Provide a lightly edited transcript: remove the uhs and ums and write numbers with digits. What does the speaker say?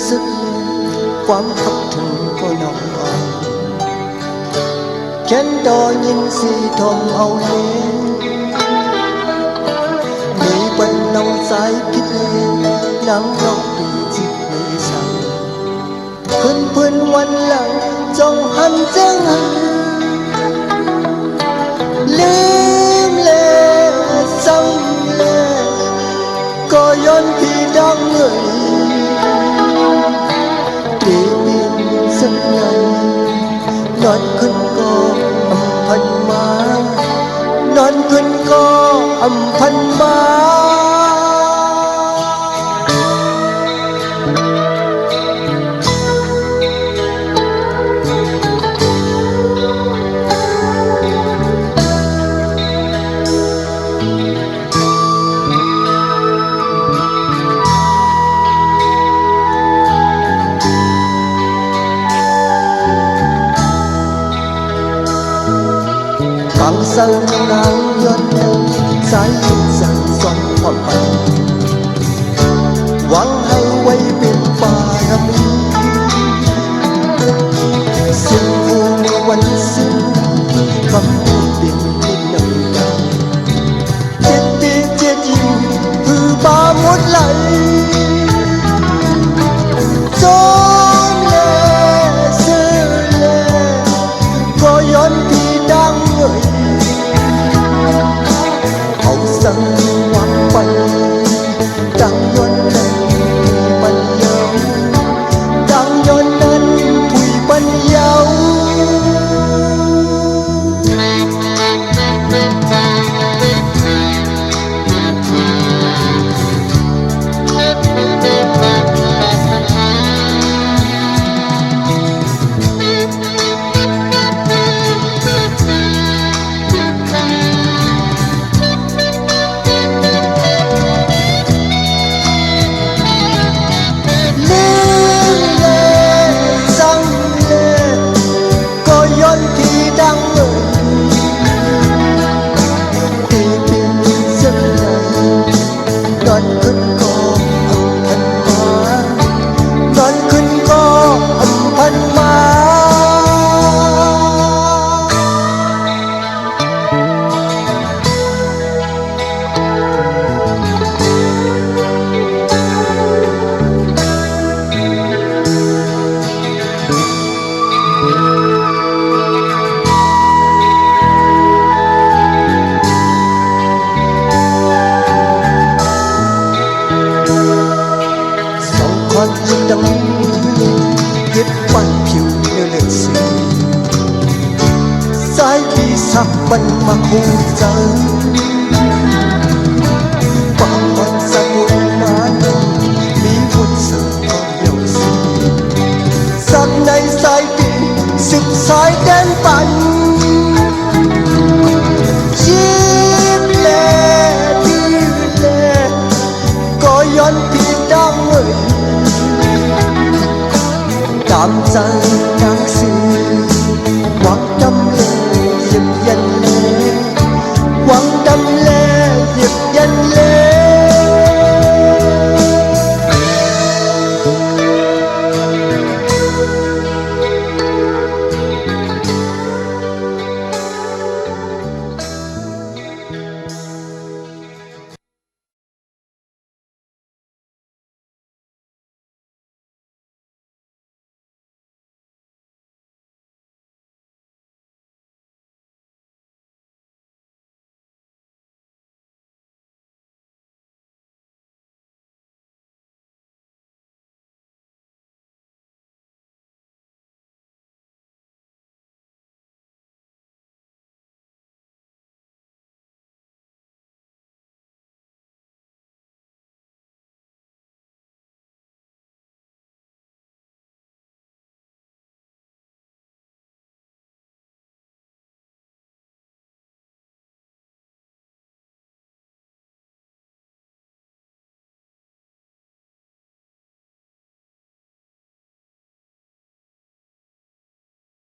sức lên quán khắp thường có nồng ấm chén đo nhìn si thom âu lên mi bần nông sái kít lên nắng nóng bị dịp mây sang khuyên khuyên ngoan lặng trong hắn giang lim lệ sông lệ có yon khi đang người để bên sân này non khuyên có âm thanh má non khuyên có âm thanh má càng sâu nắng nhơn nhơn trái dần dần hoàn thành quang hay quay bên bà mi xin vui quanh xin khắp biển bên nồng nàn chết hư ba một lại trốn lệ sư lệ có yon thì đang người hậu sân ngoan bánh đang yon lên bánh dâu đang yon lên bùi bánh dâu thì đang ngồi thì bên sân này non khuyên có âm thanh má non khuyên có âm thanh má con chim đắm biết ban phiêu như lệ sĩ sai vì sắc bần mà khô dần